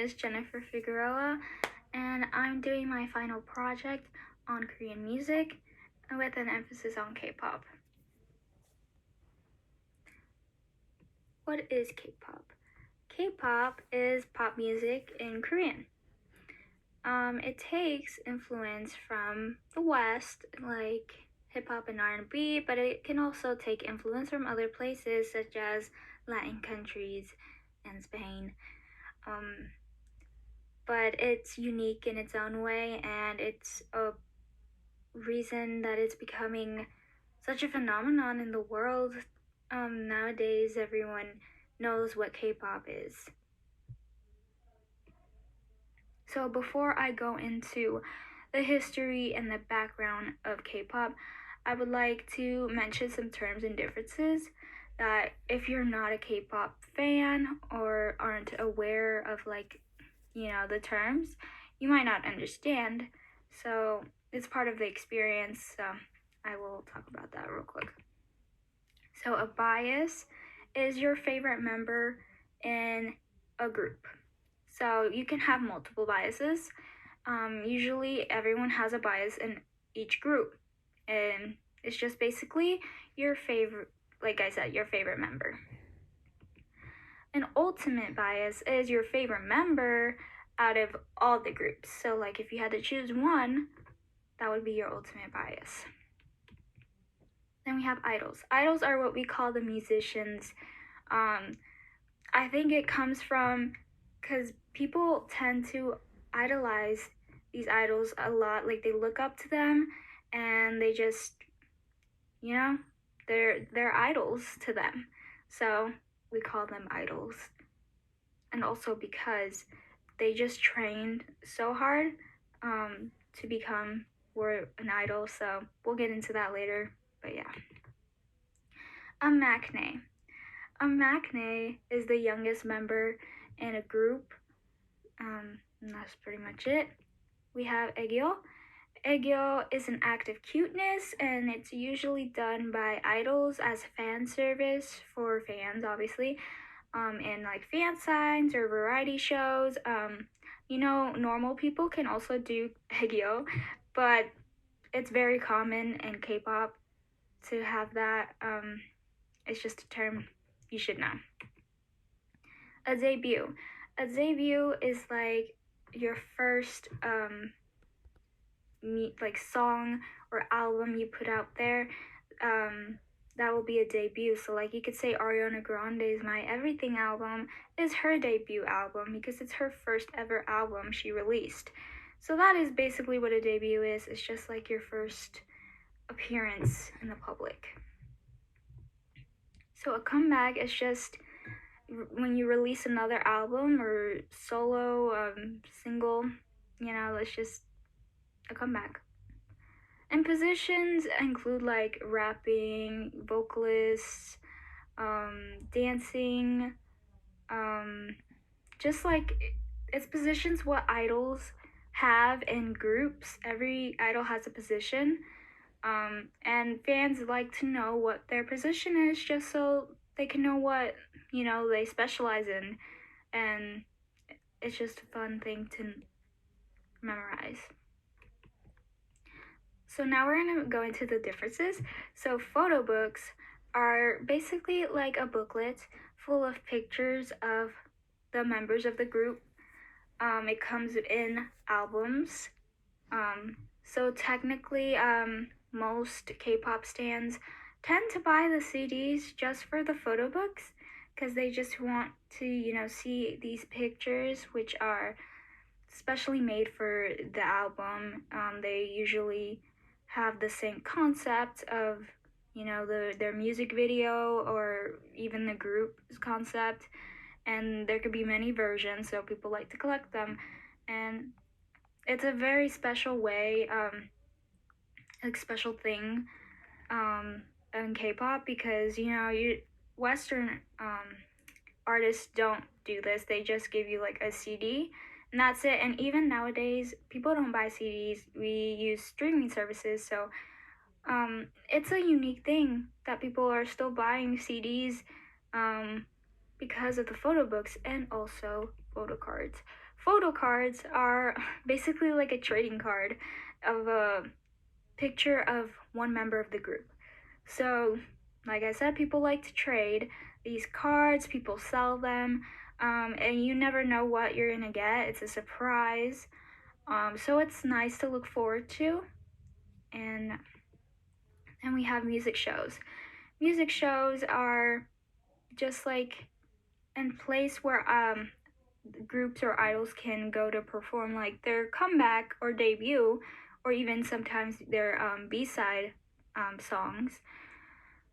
is Jennifer Figueroa, and I'm doing my final project on Korean music with an emphasis on K-pop. What is K-pop? K-pop is pop music in Korean. It takes influence from the West, like hip-hop and R&B, but it can also take influence from other places such as Latin countries and Spain. But it's unique in its own way, and it's a reason that it's becoming such a phenomenon in the world. Nowadays, everyone knows what K-pop is. So before I go into the history and the background of K-pop, I would like to mention some terms and differences that if you're not a K-pop fan or aren't aware of the terms, you might not understand. So it's part of the experience, so I will talk about that real quick. So a bias is your favorite member in a group. So you can have multiple biases. Usually everyone has a bias in each group, and it's just basically your favorite, like I said, your favorite member. An ultimate bias is your favorite member out of all the groups. So like if you had to choose one, that would be your ultimate bias. Then we have idols. Idols are what we call the musicians. I think it comes from because people tend to idolize these idols a lot. Like they look up to them and they just, they're idols to them. So we call them idols. And also because they just trained so hard to become an idol. So we'll get into that later. But yeah. A maknae. A maknae is the youngest member in a group. And that's pretty much it. We have aegyo. Aegyo is an act of cuteness, and it's usually done by idols as fan service for fans, obviously, in like fan signs or variety shows. Normal people can also do aegyo, but it's very common in K-pop to have that. It's just a term you should know. A debut. A debut is like your first song or album you put out there. That will be a debut. So like you could say Ariana Grande's My Everything album is her debut album because it's her first ever album she released. So that is basically what a debut is. It's just like your first appearance in the public. So a comeback is just when you release another album or solo single, it's just a comeback. And positions include like rapping, vocalists, dancing, just like it's positions what idols have in groups. Every idol has a position, and fans like to know what their position is just so they can know what they specialize in, and it's just a fun thing to memorize. So now we're going to go into the differences. So photo books are basically like a booklet full of pictures of the members of the group. It comes in albums. So technically, most K-pop stans tend to buy the CDs just for the photo books because they just want to, see these pictures, which are specially made for the album. They usually have the same concept of, their music video or even the group's concept. And there could be many versions, so people like to collect them. And it's a very special way, special thing in K-pop because, Western artists don't do this. They just give you like a CD and that's it. And even nowadays, people don't buy CDs. We use streaming services, so it's a unique thing that people are still buying CDs because of the photo books and also photo cards. Photo cards are basically like a trading card of a picture of one member of the group. So, like I said, people like to trade these cards, people sell them, and you never know what you're gonna get. It's a surprise. So it's nice to look forward to. And then we have music shows. Music shows are just like a place where groups or idols can go to perform like their comeback or debut, or even sometimes their B-side songs.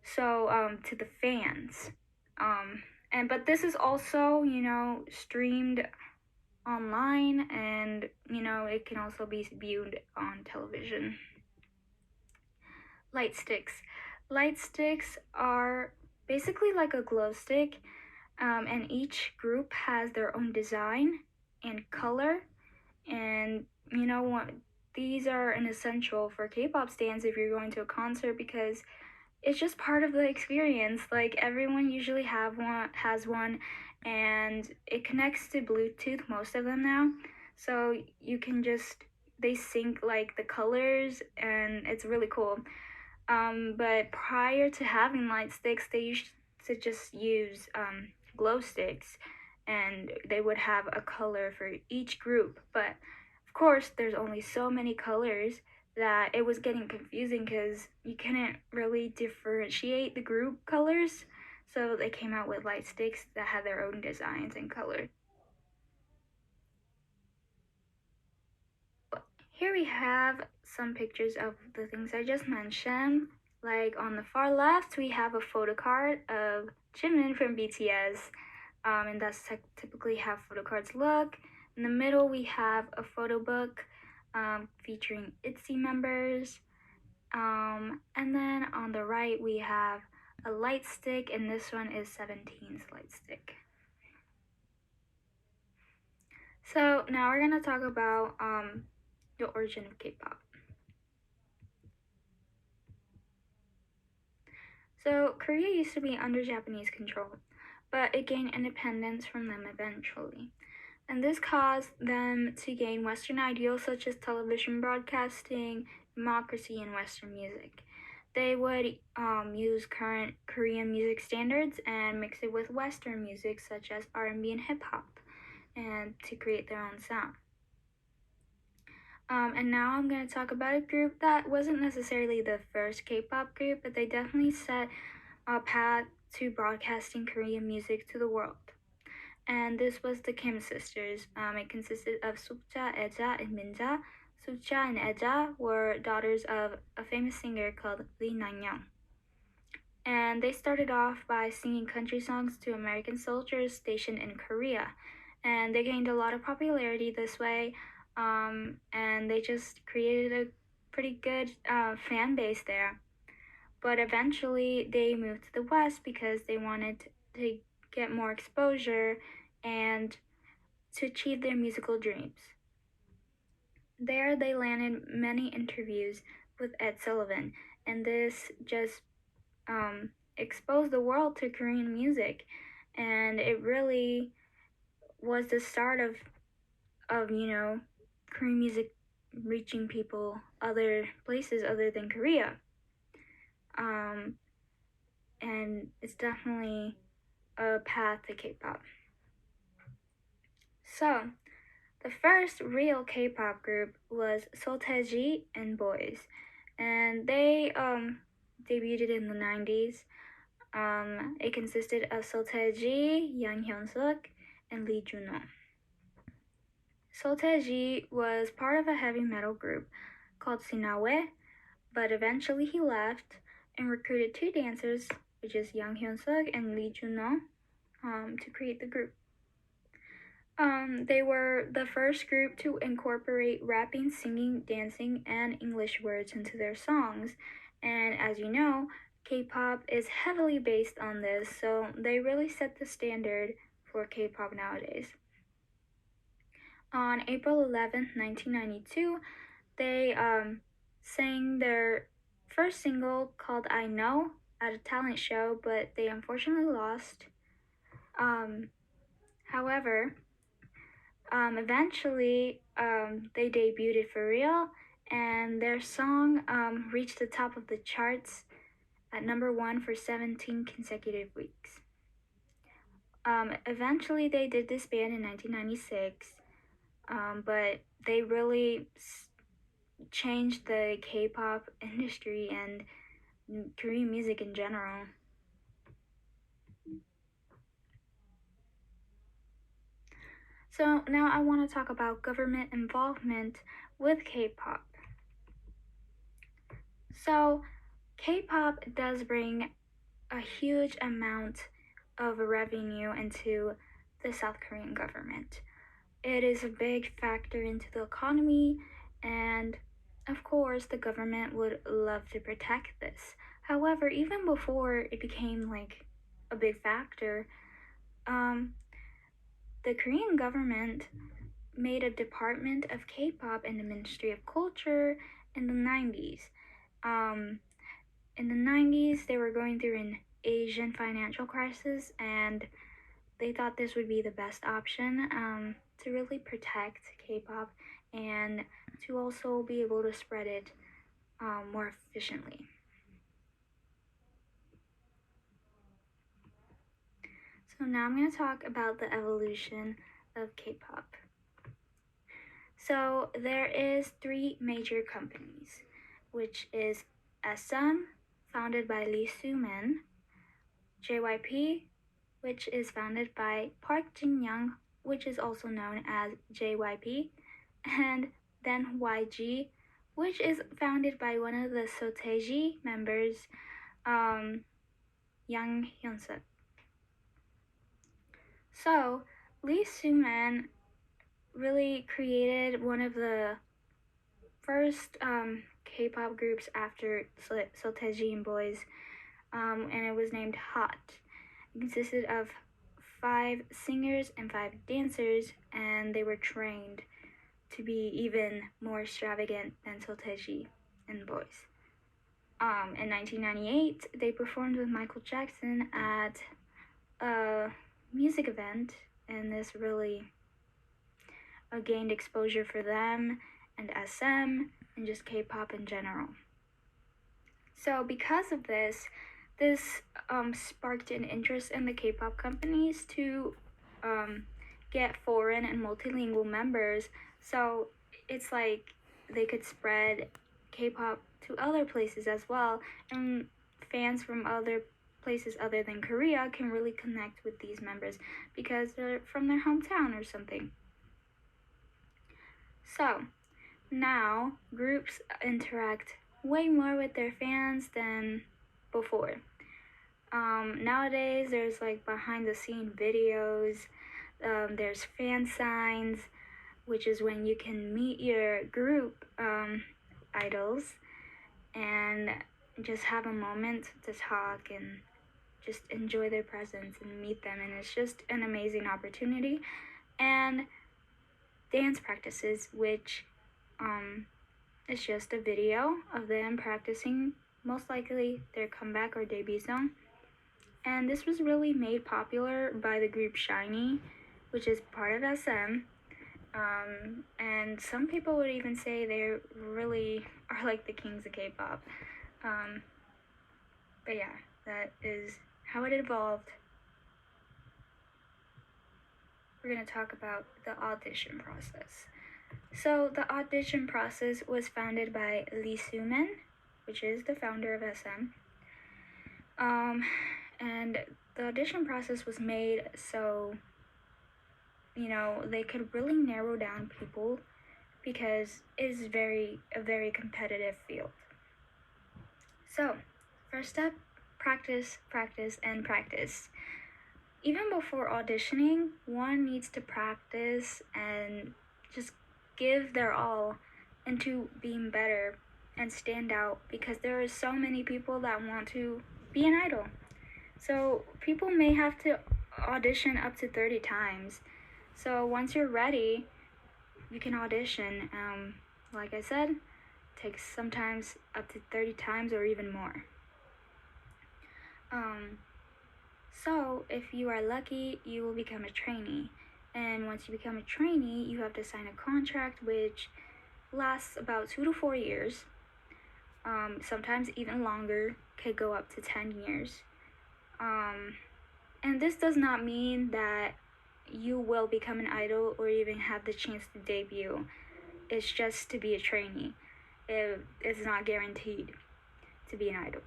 So to the fans, but this is also streamed online, and it can also be viewed on television. Light sticks. Light sticks are basically like a glow stick, and each group has their own design and color. And what? These are an essential for K-pop stands if you're going to a concert, because it's just part of the experience. Like everyone usually has one, and it connects to Bluetooth, most of them now. So you can just they sync like the colors, and it's really cool. But prior to having light sticks, they used to just use glow sticks, and they would have a color for each group. But of course, there's only so many colors that it was getting confusing because you couldn't really differentiate the group colors. So they came out with light sticks that had their own designs and colors. Here we have some pictures of the things I just mentioned. Like on the far left, we have a photo card of Jimin from BTS, and that's typically how photo cards look. In the middle, we have a photo book featuring ITZY members. And then on the right, we have a light stick, and this one is 17's light stick. So now we're gonna talk about the origin of K-pop. So Korea used to be under Japanese control, but it gained independence from them eventually. And this caused them to gain Western ideals such as television broadcasting, democracy, and Western music. They would use current Korean music standards and mix it with Western music such as R&B and hip hop, and to create their own sound. And now I'm going to talk about a group that wasn't necessarily the first K-pop group, but they definitely set a path to broadcasting Korean music to the world. And this was the Kim sisters. It consisted of Sukja, Eja, and Minja. Sukja and Eja were daughters of a famous singer called Lee Nanyang. And they started off by singing country songs to American soldiers stationed in Korea. And they gained a lot of popularity this way, and they just created a pretty good fan base there. But eventually they moved to the West because they wanted to get more exposure and to achieve their musical dreams. There they landed many interviews with Ed Sullivan, and this just exposed the world to Korean music, and it really was the start of Korean music reaching people other places other than Korea. And it's definitely a path to K-pop. So, the first real K-pop group was Sotaeji and Boys, and they debuted in the 90s. It consisted of Sotaeji, Yang Hyun-suk, and Lee Juno. Sotaeji was part of a heavy metal group called Sinawe, but eventually he left and recruited two dancers, which is Yang Hyun-suk and Lee Juno, to create the group. They were the first group to incorporate rapping, singing, dancing, and English words into their songs. And as you know, K-pop is heavily based on this, so they really set the standard for K-pop nowadays. On April 11th, 1992, they sang their first single called I Know at a talent show, but they unfortunately lost. However, Eventually, they debuted for real, and their song reached the top of the charts at number one for 17 consecutive weeks. Eventually, they did disband in 1996, but they really changed the K-pop industry and Korean music in general. So now I want to talk about government involvement with K-pop. So K-pop does bring a huge amount of revenue into the South Korean government. It is a big factor into the economy, and of course, the government would love to protect this. However, even before it became like a big factor, the Korean government made a department of K-pop in the Ministry of Culture in the 90s. In the 90s, they were going through an Asian financial crisis, and they thought this would be the best option to really protect K-pop and to also be able to spread it more efficiently. So now I'm going to talk about the evolution of K-pop. So there is three major companies, which is SM, founded by Lee Soo-man, JYP, which is founded by Park Jin-young, which is also known as JYP, and then YG, which is founded by one of the Sotaeji members, Yang Hyun-suk. So Lee Soo-man really created one of the first K-pop groups after Sotaeji boys, and it was named Hot. It consisted of 5 singers and 5 dancers, and they were trained to be even more extravagant than Sotaeji and boys. In 1998, they performed with Michael Jackson at a music event, and this really gained exposure for them and SM and just K-pop in general. So because of this sparked an interest in the K-pop companies to get foreign and multilingual members, so it's like they could spread K-pop to other places as well, and fans from other places other than Korea can really connect with these members because they're from their hometown or something. So now groups interact way more with their fans than before. Nowadays there's like behind the scene videos, there's fan signs, which is when you can meet your group idols and just have a moment to talk and just enjoy their presence and meet them, and it's just an amazing opportunity. And dance practices, which it's just a video of them practicing, most likely their comeback or debut song. And this was really made popular by the group SHINee, which is part of SM. And some people would even say they really are like the kings of K-pop. But yeah, that is how it evolved. We're going to talk about the audition process. So the audition process was founded by Lee Soo-man, which is the founder of SM. And the audition process was made so, they could really narrow down people because it is a very competitive field. So, first step, practice, practice, and practice. Even before auditioning, one needs to practice and just give their all into being better and stand out, because there are so many people that want to be an idol. So people may have to audition up to 30 times. So once you're ready, you can audition. Like I said, it takes sometimes up to 30 times or even more. So if you are lucky, you will become a trainee. And once you become a trainee, you have to sign a contract which lasts about 2 to 4 years. Sometimes even longer, could go up to 10 years. And this does not mean that you will become an idol or even have the chance to debut. It's just to be a trainee. It's not guaranteed to be an idol.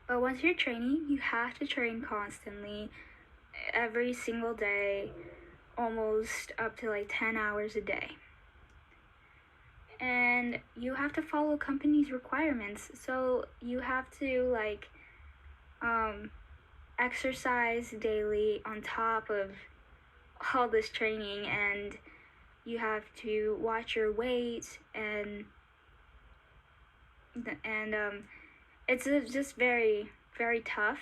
But once you're a trainee, you have to train constantly, every single day, almost up to like 10 hours a day. And you have to follow company's requirements. So you have to exercise daily on top of all this training, and you have to watch your weight, and it's just very, very tough.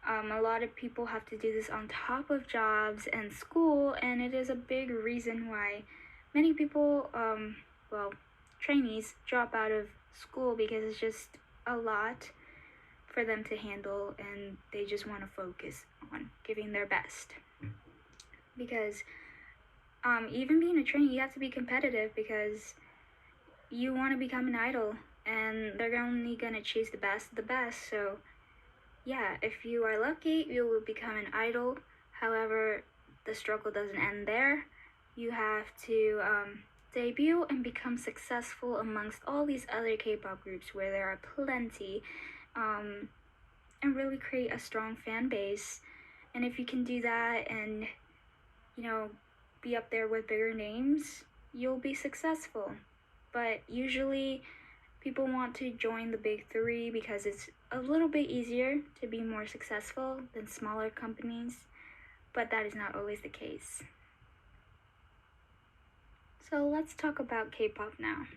A lot of people have to do this on top of jobs and school, and it is a big reason why many people, trainees, drop out of school, because it's just a lot for them to handle, and they just want to focus on giving their best. Because even being a trainee, you have to be competitive, because you want to become an idol, and they're only gonna choose the best of the best. So yeah, if you are lucky, you will become an idol. However, the struggle doesn't end there. You have to debut and become successful amongst all these other K-pop groups, where there are plenty, and really create a strong fan base. And if you can do that and, be up there with bigger names, you'll be successful. But usually people want to join the big three because it's a little bit easier to be more successful than smaller companies, but that is not always the case. So let's talk about K-pop now.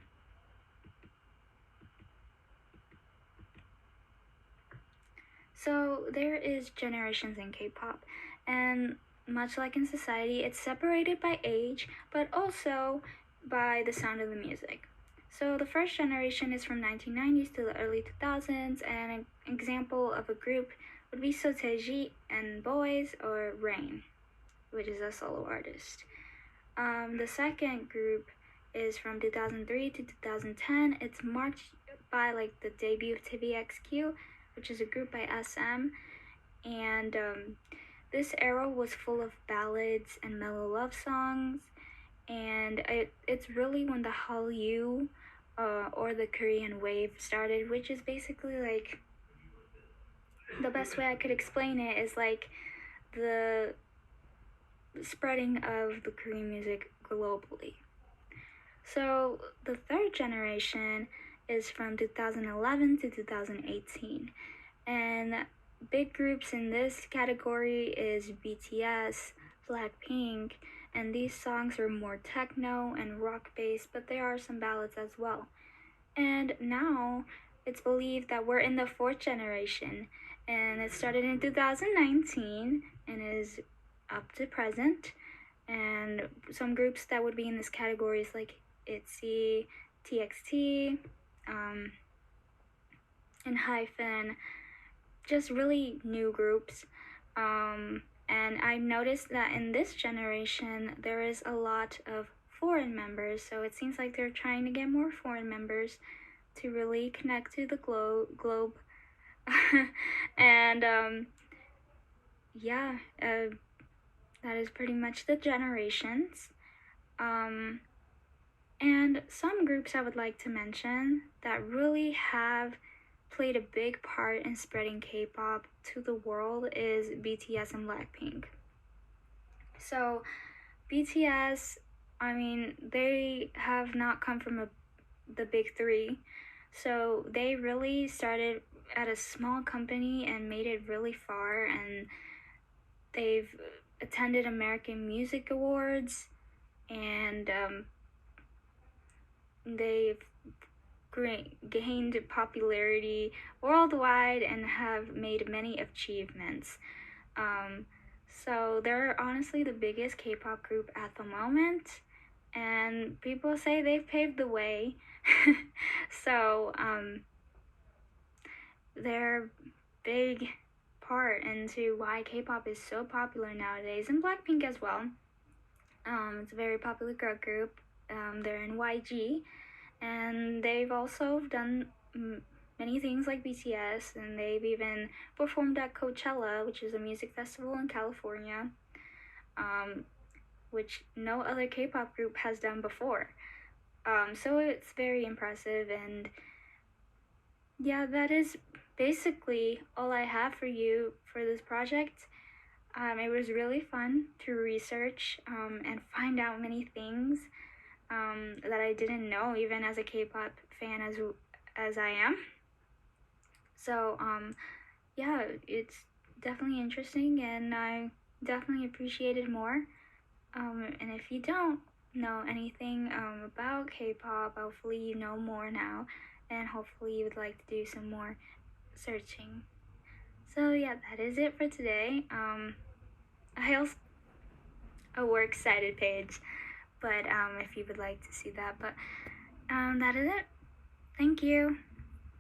So there is generations in K-pop, and much like in society, it's separated by age, but also by the sound of the music. So the first generation is from 1990s to the early 2000s, and an example of a group would be Sotaeji and Boys, or Rain, which is a solo artist. The second group is from 2003 to 2010. It's marked by the debut of TVXQ, which is a group by SM, and this era was full of ballads and mellow love songs, and it's really when the Hallyu or the Korean wave started, which is basically the best way I could explain it is the spreading of the Korean music globally. So the third generation is from 2011 to 2018, and big groups in this category is BTS, Blackpink, and these songs are more techno and rock based, but there are some ballads as well. And now it's believed that we're in the fourth generation, and it started in 2019 and is up to present. And some groups that would be in this category is like ITZY, TXT, and Hyphen, just really new groups. And I noticed that in this generation, there is a lot of foreign members, so it seems like they're trying to get more foreign members to really connect to the globe. And that is pretty much the generations. And some groups I would like to mention that really have played a big part in spreading K-pop to the world is BTS and Blackpink. So BTS, they have not come from the big three, so they really started at a small company and made it really far, and they've attended American Music Awards, and they've gained popularity worldwide and have made many achievements. So they're honestly the biggest K-pop group at the moment, and people say they've paved the way. So they're big part into why K-pop is so popular nowadays, and Blackpink as well. It's a very popular girl group. They're in YG, and they've also done many things like BTS, and they've even performed at Coachella, which is a music festival in California, which no other K-pop group has done before. So it's very impressive, and yeah, that is basically all I have for you for this project. It was really fun to research and find out many things that I didn't know, even as a K-pop fan as I am. So yeah, it's definitely interesting, and I definitely appreciate it more. And if you don't know anything about K-pop, hopefully you know more now, and hopefully you would like to do some more searching. So yeah, that is it for today. I also a works cited page, but if you would like to see that, but that is it. Thank you.